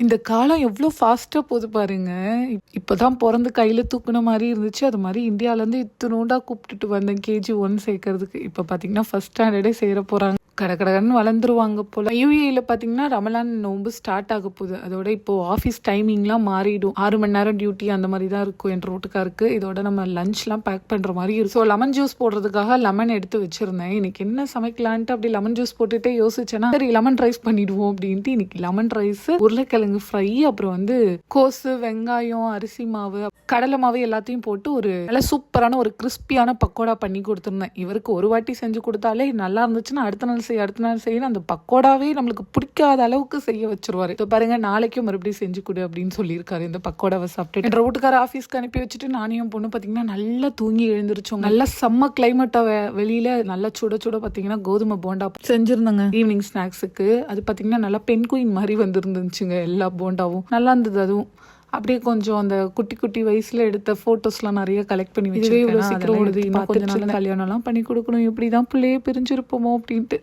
இந்த காலம் எவ்வளோ ஃபாஸ்ட்டாக போகுது பாருங்க. இப்போதான் பிறந்து கையில் தூக்குன மாதிரி இருந்துச்சு. அது மாதிரி இந்தியாவிலேருந்து இத்தினோண்டா கூப்பிட்டுட்டு வந்தேன் KG1 சேர்க்கறதுக்கு. இப்போ பார்த்தீங்கன்னா ஃபர்ஸ்ட் ஸ்டாண்டர்டே சேர போகிறாங்க. கடகடன்னு வளர்ந்துருவாங்க போல. UAEல பார்த்தீங்கன்னா ரமலான் நோன்பு ஸ்டார்ட் ஆக போகுது. அதோட இப்போ ஆஃபீஸ் டைமிங்லாம் மாறிடும். 6 மணி நேரம் டியூட்டி அந்த மாதிரி தான் இருக்கும் என் ரோட்டுக்காருக்கு. இதோட நம்ம லஞ்ச்லாம் பேக் பண்ணுற மாதிரி இருக்கும். ஸோ லெமன் ஜூஸ் போடுறதுக்காக லெமன் எடுத்து வச்சிருந்தேன். இன்னைக்கு என்ன சமைக்கலான்ட்டு அப்படி லெமன் ஜூஸ் போட்டுட்டே யோசிச்சேன்னா சரி லெமன் ரைஸ் பண்ணிடுவோம் அப்படின்ட்டு இன்னைக்கு லெமன் ரைஸ், உருளைக்கிழங்கு ஃப்ரை, அப்புறம் கோசு, வெங்காயம், அரிசி மாவு, கடலை மாவு எல்லாத்தையும் போட்டு ஒரு நல்ல சூப்பரான ஒரு கிறிஸ்பியான பக்கோடா பண்ணி கொடுத்துருந்தேன். இவருக்கு ஒரு வாட்டி செஞ்சு கொடுத்தாலே நல்லா இருந்துச்சுன்னா அடுத்த நாள் செய்யணும். அந்த பக்கோடாவே நம்மளுக்கு பிடிக்காத அளவுக்கு செய்ய வச்சிருவாரு. இப்போ பாருங்க நாளைக்கும் மறுபடியும் செஞ்சு கொடு அப்படின்னு சொல்லியிருக்காரு. இந்த பக்கோடாவை சாப்பிட்டு என் ரோட்டுக்கார ஆஃபீஸ்க்கு அனுப்பி வச்சுட்டு நானும் பொண்ணு பார்த்தீங்கன்னா நல்லா தூங்கி எழுந்திருச்சோம். நல்லா செம்ம கிளைமேட்டா வெளியில நல்லா சுட சுட பார்த்தீங்கன்னா கோதுமை போண்டா செஞ்சிருந்தாங்க ஈவினிங் ஸ்நாக்ஸுக்கு. அது பார்த்தீங்கன்னா நல்லா பெண் குயின் மாதிரி வந்துருந்துச்சுங்க. எல்லா போண்டாவும் நல்லா இருந்தது. அதுவும் அப்படியே கொஞ்சம் அந்த குட்டி குட்டி வயசுல எடுத்த போட்டோஸ்லாம் நிறைய கலெக்ட் பண்ணி வச்சு இவ்வளோ சீக்கிரம் ஓடுது. இன்னும் கொஞ்சம் நாள் கல்யாணம்லாம் பண்ணி கொடுக்கணும். இப்படிதான் பிள்ளையே பிரிஞ்சிருப்போமோ அப்படின்ட்டு